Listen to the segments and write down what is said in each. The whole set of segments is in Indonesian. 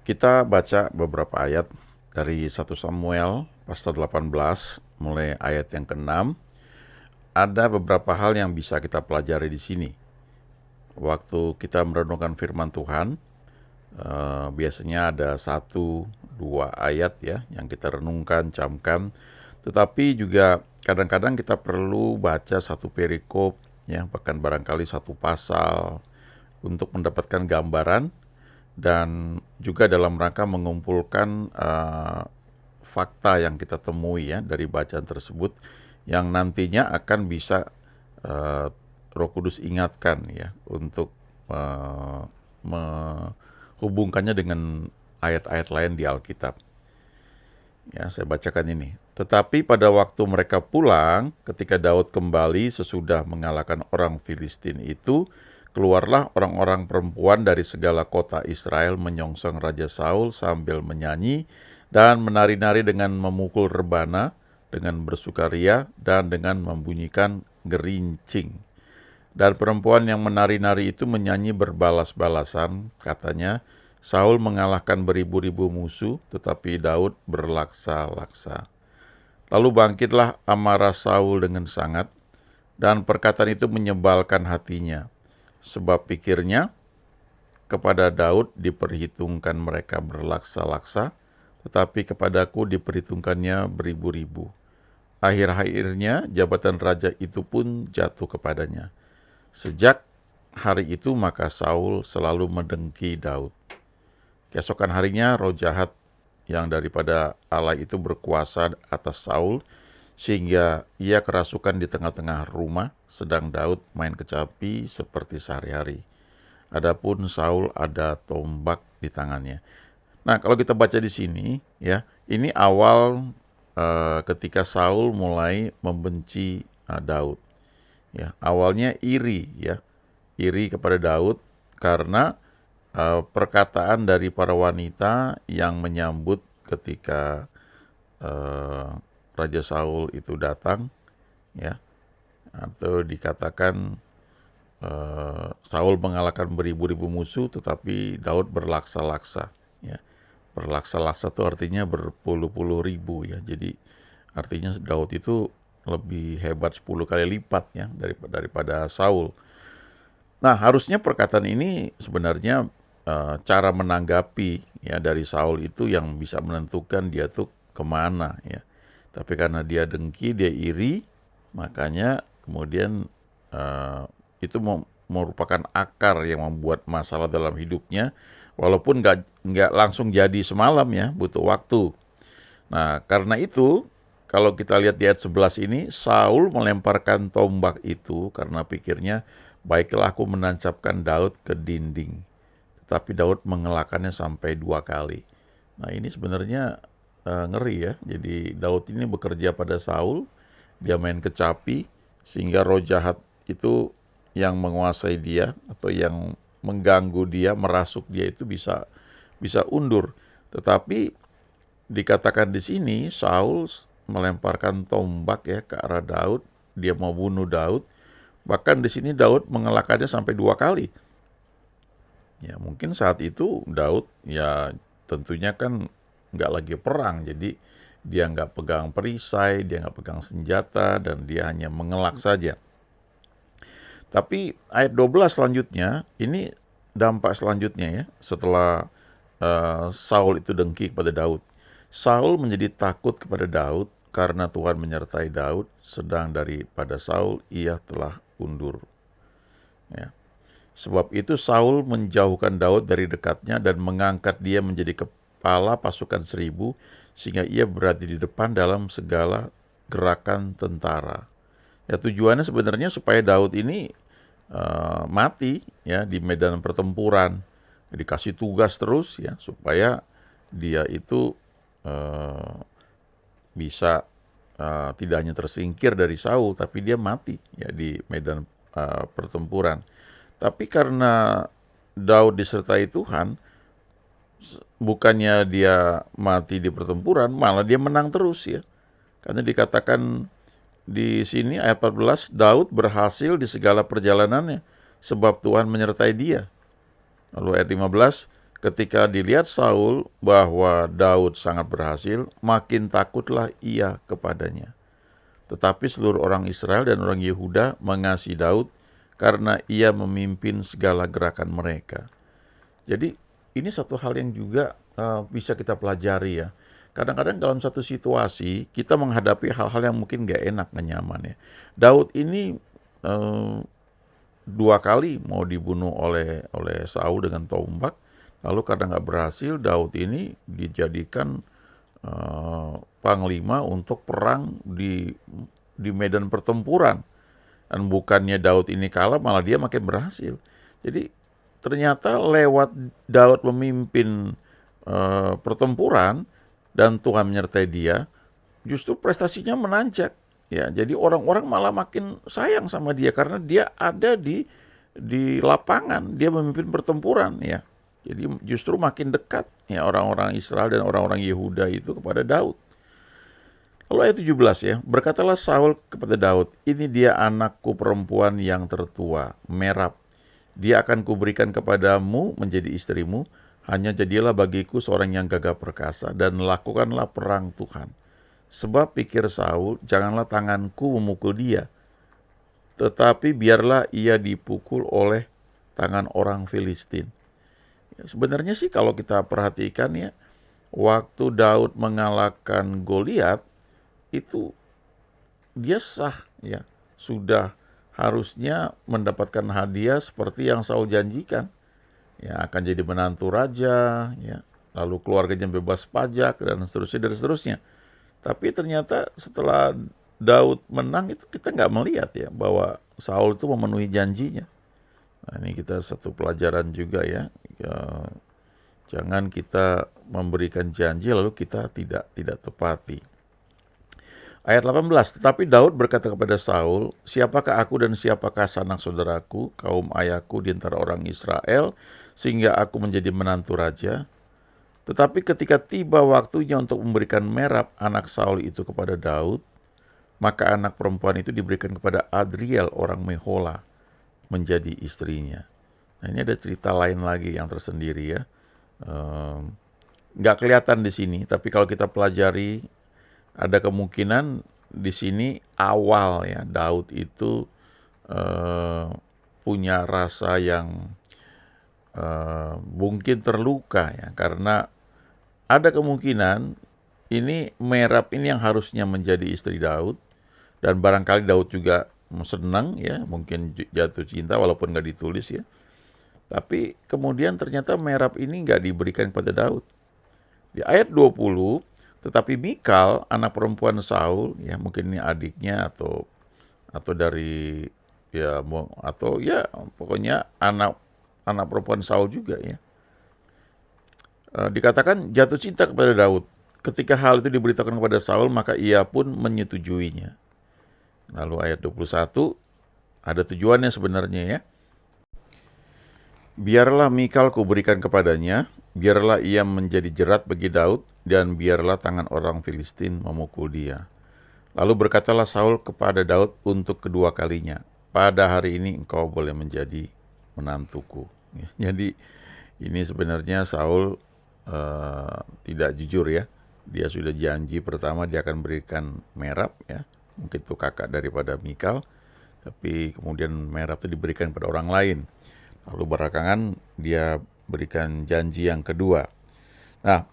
Kita baca beberapa ayat dari 1 Samuel pasal 18 mulai ayat yang ke-6. Ada beberapa hal yang bisa kita pelajari di sini. Waktu kita merenungkan firman Tuhan, biasanya ada 1-2 ayat ya yang kita renungkan, camkan. Tetapi juga kadang-kadang kita perlu baca satu perikop, ya, bahkan barangkali satu pasal untuk mendapatkan gambaran dan juga dalam rangka mengumpulkan fakta yang kita temui ya dari bacaan tersebut yang nantinya akan bisa Roh Kudus ingatkan ya untuk menghubungkannya dengan ayat-ayat lain di Alkitab. Ya, saya bacakan ini. Tetapi pada waktu mereka pulang, ketika Daud kembali sesudah mengalahkan orang Filistin itu, keluarlah orang-orang perempuan dari segala kota Israel menyongsong Raja Saul sambil menyanyi dan menari-nari dengan memukul rebana, dengan bersukaria, dan dengan membunyikan gerincing. Dan perempuan yang menari-nari itu menyanyi berbalas-balasan, katanya, Saul mengalahkan beribu-ribu musuh, tetapi Daud berlaksa-laksa. Lalu bangkitlah amarah Saul dengan sangat, dan perkataan itu menyebalkan hatinya. Sebab pikirnya, kepada Daud diperhitungkan mereka berlaksa-laksa, tetapi kepadaku diperhitungkannya beribu-ribu. Akhir-akhirnya jabatan raja itu pun jatuh kepadanya. Sejak hari itu maka Saul selalu mendengki Daud. Keesokan harinya roh jahat yang daripada Allah itu berkuasa atas Saul, sehingga ia kerasukan di tengah-tengah rumah, sedang Daud main kecapi seperti sehari-hari. Adapun Saul ada tombak di tangannya. Nah, kalau kita baca di sini, ya, ini awal ketika Saul mulai membenci Daud. Ya, awalnya iri, ya, iri kepada Daud karena perkataan dari para wanita yang menyambut ketika Raja Saul itu datang, ya, atau dikatakan Saul mengalahkan beribu-ribu musuh, tetapi Daud berlaksa-laksa, ya. Berlaksa-laksa itu artinya berpuluh-puluh ribu, ya. Jadi artinya Daud itu lebih hebat 10 kali lipat ya daripada Saul. Nah, harusnya perkataan ini sebenarnya cara menanggapi ya dari Saul itu yang bisa menentukan dia tuh kemana ya. Tapi karena dia dengki, dia iri, makanya kemudian itu merupakan akar yang membuat masalah dalam hidupnya, walaupun nggak langsung jadi semalam ya, butuh waktu. Nah, karena itu kalau kita lihat di ayat 11 ini, Saul melemparkan tombak itu karena pikirnya, baiklah aku menancapkan Daud ke dinding. Tetapi Daud mengelakkannya sampai 2 kali. Nah, ini sebenarnya ngeri ya. Jadi Daud ini bekerja pada Saul, dia main kecapi, sehingga roh jahat itu yang menguasai dia atau yang mengganggu dia, merasuk dia itu bisa undur. Tetapi dikatakan di sini Saul melemparkan tombak ya ke arah Daud, dia mau bunuh Daud. Bahkan di sini Daud mengelakkannya sampai 2 kali. Ya mungkin saat itu Daud ya tentunya kan nggak lagi perang, jadi dia nggak pegang perisai, dia nggak pegang senjata, dan dia hanya mengelak saja. Tapi ayat 12 selanjutnya, ini dampak selanjutnya ya, setelah Saul itu dengki kepada Daud. Saul menjadi takut kepada Daud karena Tuhan menyertai Daud, sedang daripada Saul ia telah undur. Ya. Sebab itu Saul menjauhkan Daud dari dekatnya dan mengangkat dia menjadi kepala pasukan 1.000, sehingga ia berada di depan dalam segala gerakan tentara. Ya tujuannya sebenarnya supaya Daud ini mati ya di medan pertempuran, dikasih tugas terus ya supaya dia itu bisa tidak hanya tersingkir dari Saul, tapi dia mati ya di medan pertempuran. Tapi karena Daud disertai Tuhan, bukannya dia mati di pertempuran, malah dia menang terus ya. Karena dikatakan di sini ayat 14, Daud berhasil di segala perjalanannya, sebab Tuhan menyertai dia. Lalu ayat 15, Ketika dilihat Saul bahwa Daud sangat berhasil, makin takutlah ia kepadanya. Tetapi seluruh orang Israel dan orang Yehuda mengasihi Daud karena ia memimpin segala gerakan mereka. Jadi ini satu hal yang juga bisa kita pelajari ya. Kadang-kadang dalam satu situasi kita menghadapi hal-hal yang mungkin gak enak, gak nyaman ya. Daud ini eh, 2 kali mau dibunuh oleh Saul dengan tombak. Lalu karena nggak berhasil, Daud ini dijadikan panglima untuk perang di medan pertempuran. Dan bukannya Daud ini kalah, malah dia makin berhasil. Jadi ternyata lewat Daud memimpin pertempuran dan Tuhan menyertai dia, justru prestasinya menanjak. Ya, jadi orang-orang malah makin sayang sama dia karena dia ada di lapangan, dia memimpin pertempuran ya. Jadi justru makin dekat ya orang-orang Israel dan orang-orang Yehuda itu kepada Daud. Lalu ayat 17 ya, berkatalah Saul kepada Daud, ini dia anakku perempuan yang tertua, Merab. Dia akan kuberikan kepadamu menjadi istrimu, hanya jadilah bagiku seorang yang gagah perkasa dan lakukanlah perang Tuhan. Sebab pikir Saul, janganlah tanganku memukul dia, tetapi biarlah ia dipukul oleh tangan orang Filistin. Ya, sebenarnya sih kalau kita perhatikan ya, waktu Daud mengalahkan Goliat itu dia sah ya, sudah harusnya mendapatkan hadiah seperti yang Saul janjikan. Ya, akan jadi menantu raja, ya, lalu keluarganya bebas pajak dan seterusnya dan seterusnya. Tapi ternyata setelah Daud menang itu kita nggak melihat ya bahwa Saul itu memenuhi janjinya. Nah, ini kita satu pelajaran juga ya. Jangan kita memberikan janji lalu kita tidak tepati. Ayat 18, tetapi Daud berkata kepada Saul, siapakah aku dan siapakah sanak saudaraku, kaum ayahku di antara orang Israel, sehingga aku menjadi menantu raja? Tetapi ketika tiba waktunya untuk memberikan Merab anak Saul itu kepada Daud, maka anak perempuan itu diberikan kepada Adriel orang Mehola menjadi istrinya. Nah, ini ada cerita lain lagi yang tersendiri ya. Nggak kelihatan di sini, tapi kalau kita pelajari, ada kemungkinan di sini awal ya Daud itu punya rasa yang mungkin terluka ya, karena ada kemungkinan ini Merab ini yang harusnya menjadi istri Daud, dan barangkali Daud juga senang ya, mungkin jatuh cinta walaupun nggak ditulis ya. Tapi kemudian ternyata Merab ini nggak diberikan kepada Daud. Di ayat 20, tetapi Mikal, anak perempuan Saul, ya mungkin ini adiknya atau dari ya atau ya pokoknya anak perempuan Saul juga ya. Dikatakan jatuh cinta kepada Daud. Ketika hal itu diberitakan kepada Saul, maka ia pun menyetujuinya. Lalu ayat 21, ada tujuannya sebenarnya ya. Biarlah Mikal kuberikan kepadanya, biarlah ia menjadi jerat bagi Daud, dan biarlah tangan orang Filistin memukul dia. Lalu berkatalah Saul kepada Daud untuk kedua kalinya, pada hari ini engkau boleh menjadi menantuku. Jadi ini sebenarnya Saul tidak jujur ya. Dia sudah janji pertama dia akan berikan Merab ya, mungkin itu kakak daripada Mikal, tapi kemudian Merab itu diberikan pada orang lain. Lalu belakangan dia berikan janji yang kedua. Nah,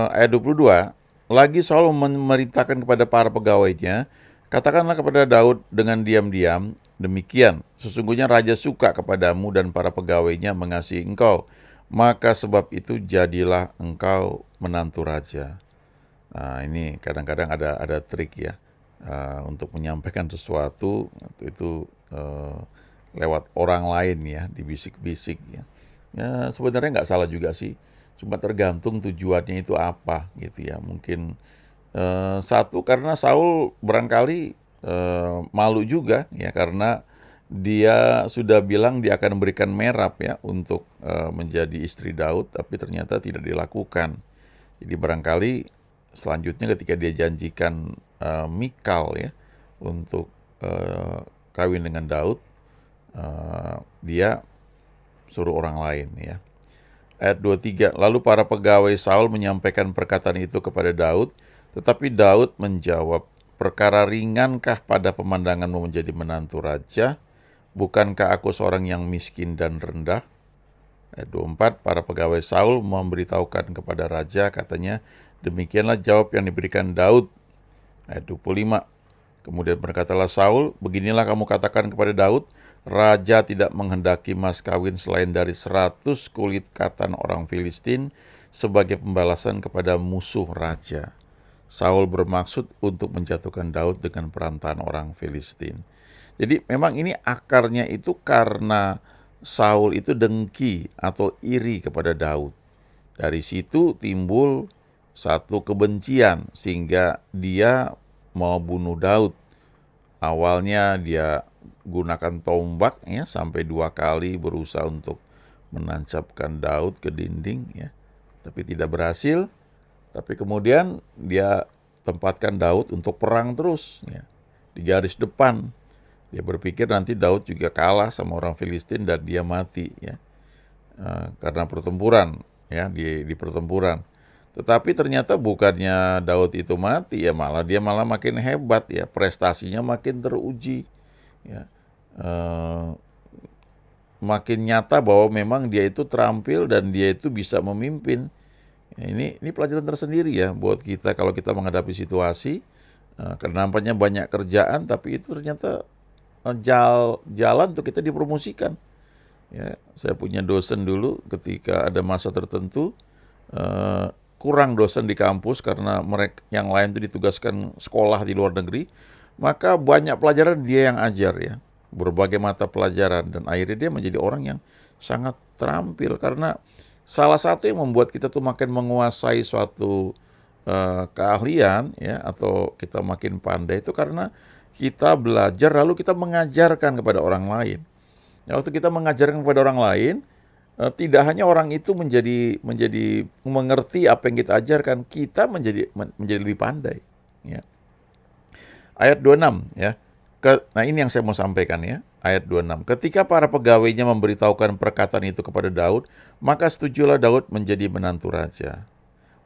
ayat 22, lagi Saul memerintahkan kepada para pegawainya, katakanlah kepada Daud dengan diam-diam, demikian, sesungguhnya raja suka kepadamu dan para pegawainya mengasihi engkau, maka sebab itu jadilah engkau menantu raja. Nah, ini kadang-kadang ada trik ya, untuk menyampaikan sesuatu itu lewat orang lain ya, dibisik-bisik ya. Ya sebenarnya nggak salah juga sih, cuma tergantung tujuannya itu apa gitu ya. Mungkin satu karena Saul barangkali malu juga ya, karena dia sudah bilang dia akan memberikan Merab ya untuk menjadi istri Daud, tapi ternyata tidak dilakukan. Jadi barangkali selanjutnya ketika dia janjikan Mikal ya untuk kawin dengan Daud, dia suruh orang lain ya. Ayat 23, lalu para pegawai Saul menyampaikan perkataan itu kepada Daud, tetapi Daud menjawab, perkara ringankah pada pemandanganmu menjadi menantu raja? Bukankah aku seorang yang miskin dan rendah? Ayat 24, para pegawai Saul memberitahukan kepada raja, katanya, demikianlah jawab yang diberikan Daud. Ayat 25, kemudian berkatalah Saul, beginilah kamu katakan kepada Daud, raja tidak menghendaki mas kawin selain dari 100 kulit katan orang Filistin sebagai pembalasan kepada musuh raja. Saul bermaksud untuk menjatuhkan Daud dengan perantaraan orang Filistin. Jadi memang ini akarnya itu karena Saul itu dengki atau iri kepada Daud. Dari situ timbul satu kebencian sehingga dia mau bunuh Daud. Awalnya dia gunakan tombak ya sampai 2 kali berusaha untuk menancapkan Daud ke dinding ya, tapi tidak berhasil. Tapi kemudian dia tempatkan Daud untuk perang terus ya, di garis depan. Dia berpikir nanti Daud juga kalah sama orang Filistin dan dia mati ya, karena pertempuran ya di pertempuran. Tetapi ternyata bukannya Daud itu mati ya, dia malah makin hebat ya, prestasinya makin teruji ya, makin nyata bahwa memang dia itu terampil dan dia itu bisa memimpin. Ya, ini pelajaran tersendiri ya buat kita kalau kita menghadapi situasi, karena nampaknya banyak kerjaan tapi itu ternyata jalan untuk kita dipromosikan. Ya, saya punya dosen dulu ketika ada masa tertentu kurang dosen di kampus karena mereka yang lain itu ditugaskan sekolah di luar negeri, maka banyak pelajaran dia yang ajar ya, berbagai mata pelajaran dan akhirnya dia menjadi orang yang sangat terampil karena salah satu yang membuat kita tuh makin menguasai suatu keahlian ya atau kita makin pandai itu karena kita belajar lalu kita mengajarkan kepada orang lain. Ya, waktu kita mengajarkan kepada orang lain, tidak hanya orang itu menjadi mengerti apa yang kita ajarkan, kita menjadi lebih pandai. Ya. Ayat 26 ya. Nah ini yang saya mau sampaikan ya. Ayat 26. Ketika para pegawainya memberitahukan perkataan itu kepada Daud, maka setujulah Daud menjadi menantu raja.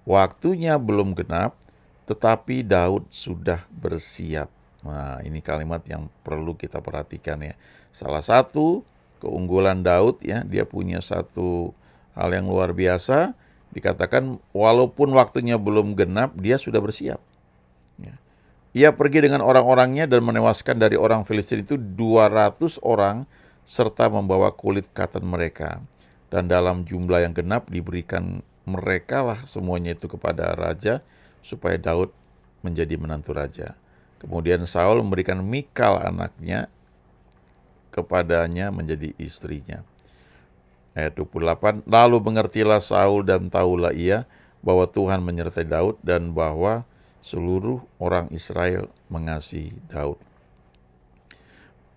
Waktunya belum genap, tetapi Daud sudah bersiap. Nah, ini kalimat yang perlu kita perhatikan ya. Salah satu keunggulan Daud ya, dia punya satu hal yang luar biasa, dikatakan walaupun waktunya belum genap, dia sudah bersiap. Ya. Ia pergi dengan orang-orangnya dan menewaskan dari orang Filistin itu 200 orang serta membawa kulit katan mereka. Dan dalam jumlah yang genap diberikan mereka lah semuanya itu kepada raja supaya Daud menjadi menantu raja. Kemudian Saul memberikan Mikal anaknya kepadanya menjadi istrinya. Ayat 28, lalu mengertilah Saul dan tahulah ia bahwa Tuhan menyertai Daud dan bahwa seluruh orang Israel mengasihi Daud.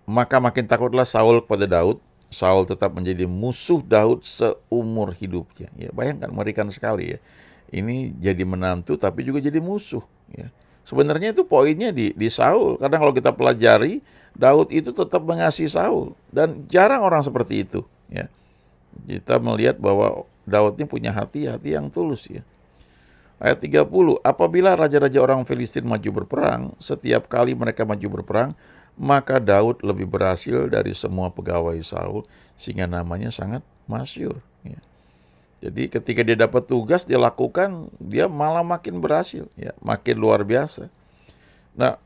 Maka makin takutlah Saul kepada Daud. Saul tetap menjadi musuh Daud seumur hidupnya. Ya, bayangkan mengerikan sekali ya. Ini jadi menantu tapi juga jadi musuh ya. Sebenarnya itu poinnya di Saul, karena kalau kita pelajari, Daud itu tetap mengasihi Saul dan jarang orang seperti itu ya. Kita melihat bahwa Daud ini punya hati yang tulus ya. Ayat 30, apabila raja-raja orang Filistin maju berperang, setiap kali mereka maju berperang, maka Daud lebih berhasil dari semua pegawai Saul sehingga namanya sangat masyhur ya. Jadi ketika dia dapat tugas, dia lakukan, dia malah makin berhasil, ya, makin luar biasa. Nah,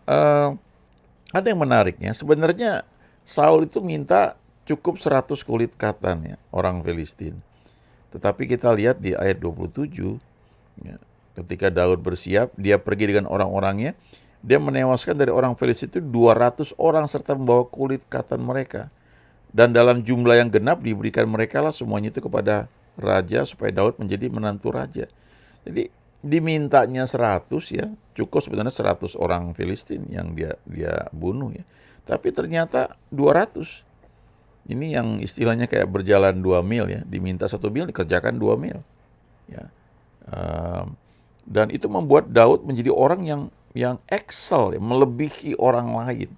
ada yang menariknya, sebenarnya Saul itu minta cukup 100 kulit katan ya, orang Filistin. Tetapi kita lihat di ayat 27, ya, ketika Daud bersiap, dia pergi dengan orang-orangnya, dia menewaskan dari orang Filistin itu 200 orang serta membawa kulit katan mereka. Dan dalam jumlah yang genap diberikan mereka lah semuanya itu kepada raja supaya Daud menjadi menantu raja. Jadi dimintanya 100 ya, cukup sebenarnya 100 orang Filistin yang dia bunuh ya. Tapi ternyata 200. Ini yang istilahnya kayak berjalan 2 mil ya, diminta 1 mil dikerjakan 2 mil. Ya. Dan itu membuat Daud menjadi orang yang excel ya, melebihi orang lain.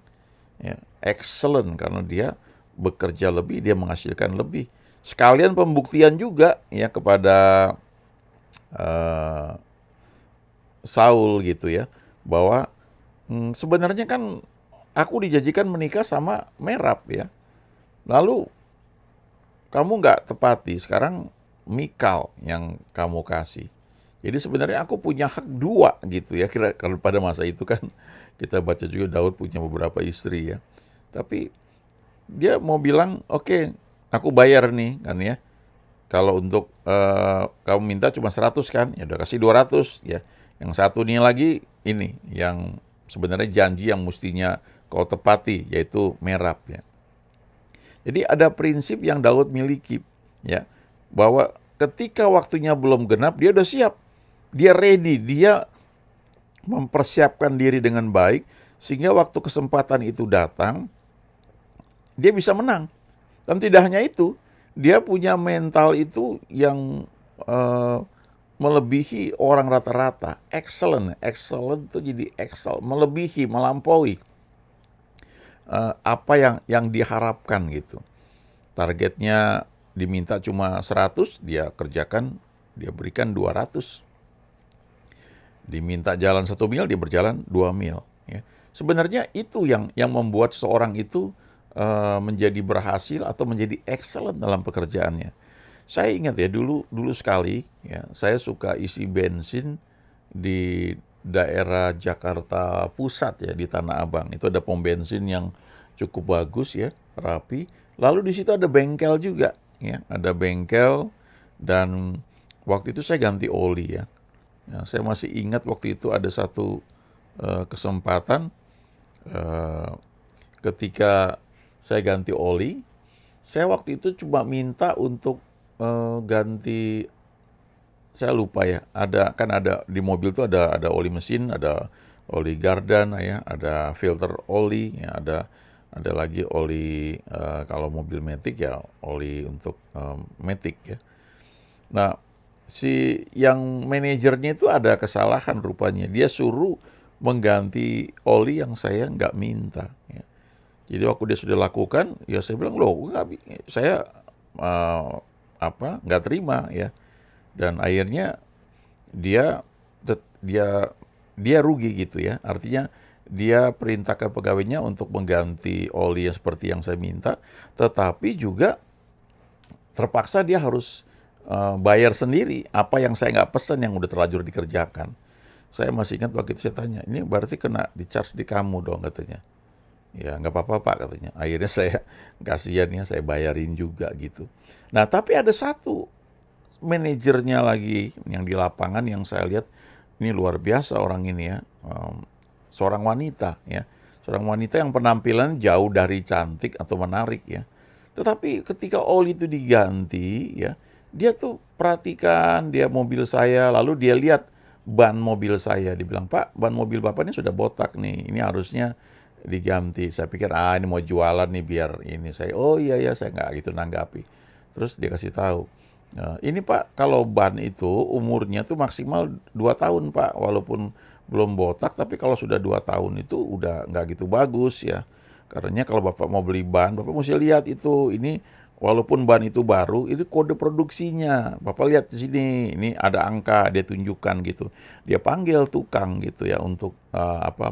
Ya, excellent karena dia bekerja lebih, dia menghasilkan lebih. sekalian pembuktian juga ya kepada eh, Saul gitu ya, bahwa sebenarnya kan aku dijanjikan menikah sama Merab ya. Lalu kamu nggak tepati, sekarang Mikal yang kamu kasih. Jadi sebenarnya aku punya hak dua gitu ya. Kira kalau pada masa itu kan kita baca juga Daud punya beberapa istri ya. Tapi dia mau bilang, oke, aku bayar nih kan ya. Kalau untuk kamu minta cuma 100 kan, ya udah kasih 200 ya. Yang satu nih lagi ini yang sebenarnya janji yang mestinya kau tepati, yaitu Merab ya. Jadi ada prinsip yang Daud miliki ya, bahwa ketika waktunya belum genap dia udah siap. Dia ready, dia mempersiapkan diri dengan baik sehingga waktu kesempatan itu datang dia bisa menang. Dan tidak hanya itu, dia punya mental itu yang eh, melebihi orang rata-rata. Excellent, excellent itu jadi excel, melebihi, melampaui apa yang diharapkan gitu. Targetnya diminta cuma 100, dia kerjakan, dia berikan 200. Diminta jalan 1 mil, dia berjalan 2 mil. Ya. Sebenarnya itu yang membuat seorang itu menjadi berhasil atau menjadi excellent dalam pekerjaannya. Saya ingat ya dulu sekali ya, saya suka isi bensin di daerah Jakarta Pusat ya, di Tanah Abang. Itu ada pom bensin yang cukup bagus ya, rapi. Lalu di situ ada bengkel juga ya, ada bengkel dan waktu itu saya ganti oli ya. Ya, saya masih ingat waktu itu ada satu kesempatan eh, ketika saya ganti oli, saya waktu itu cuma minta untuk ganti, saya lupa ya, ada di mobil tuh ada oli mesin, ada oli gardan ya, ada filter oli, ya, ada lagi oli kalau mobil matic ya oli untuk matic ya. Nah, si yang manajernya itu ada kesalahan rupanya. Dia suruh mengganti oli yang saya nggak minta. Ya. Jadi waktu dia sudah lakukan, ya saya bilang loh, saya uh, nggak terima ya. Dan akhirnya dia dia dia rugi gitu ya. Artinya dia perintahkan pegawainya untuk mengganti oli yang seperti yang saya minta, tetapi juga terpaksa dia harus bayar sendiri apa yang saya nggak pesan yang udah terlanjur dikerjakan. Saya masih ingat waktu itu saya tanya, ini berarti kena di-charge di kamu dong katanya. Ya nggak apa-apa Pak katanya. Akhirnya saya kasihan ya, saya bayarin juga gitu. Nah tapi ada satu manajernya lagi yang di lapangan yang saya lihat ini luar biasa orang ini ya. Seorang wanita ya. Seorang wanita yang penampilan jauh dari cantik atau menarik ya. Tetapi ketika oli itu diganti ya, dia tuh perhatikan dia mobil saya, lalu dia lihat ban mobil saya. Dibilang, Pak, ban mobil Bapak ini sudah botak nih, ini harusnya diganti. Saya pikir, ini mau jualan nih biar ini. Saya, oh iya, ya saya nggak gitu nanggapi. Terus dia kasih tahu, ini Pak, kalau ban itu umurnya tuh maksimal 2 tahun Pak, walaupun belum botak, tapi kalau sudah 2 tahun itu udah nggak gitu bagus ya. Karena kalau Bapak mau beli ban, Bapak mesti lihat itu, ini walaupun ban itu baru, itu kode produksinya. Bapak lihat di sini, ini ada angka, dia tunjukkan gitu. Dia panggil tukang gitu ya untuk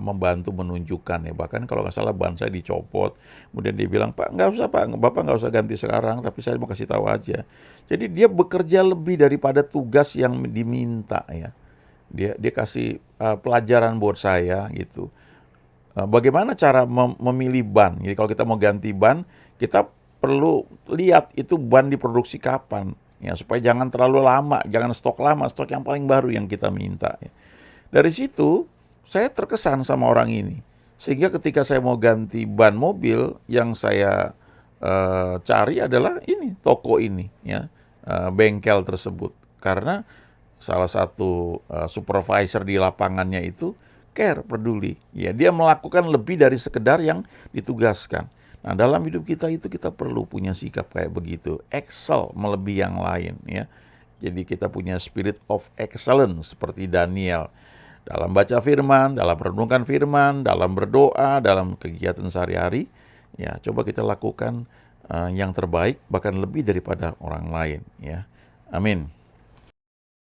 membantu menunjukkan ya. Bahkan kalau nggak salah ban saya dicopot, kemudian dia bilang, Pak nggak usah Pak, Bapak nggak usah ganti sekarang, tapi saya mau kasih tahu aja. Jadi dia bekerja lebih daripada tugas yang diminta ya. Dia kasih pelajaran buat saya gitu. Bagaimana cara memilih ban? Jadi kalau kita mau ganti ban, kita perlu lihat itu ban diproduksi kapan, ya supaya jangan terlalu lama, jangan stok lama, stok yang paling baru yang kita minta. Ya. Dari situ saya terkesan sama orang ini, sehingga ketika saya mau ganti ban mobil, yang saya cari adalah ini toko ini, ya bengkel tersebut, karena salah satu supervisor di lapangannya itu care, peduli. Ya, dia melakukan lebih dari sekedar yang ditugaskan. Nah, dalam hidup kita itu kita perlu punya sikap kayak begitu. Excel melebihi yang lain ya. Jadi kita punya spirit of excellence seperti Daniel. Dalam baca firman, dalam merenungkan firman, dalam berdoa, dalam kegiatan sehari-hari, ya coba kita lakukan yang terbaik bahkan lebih daripada orang lain ya. Amin.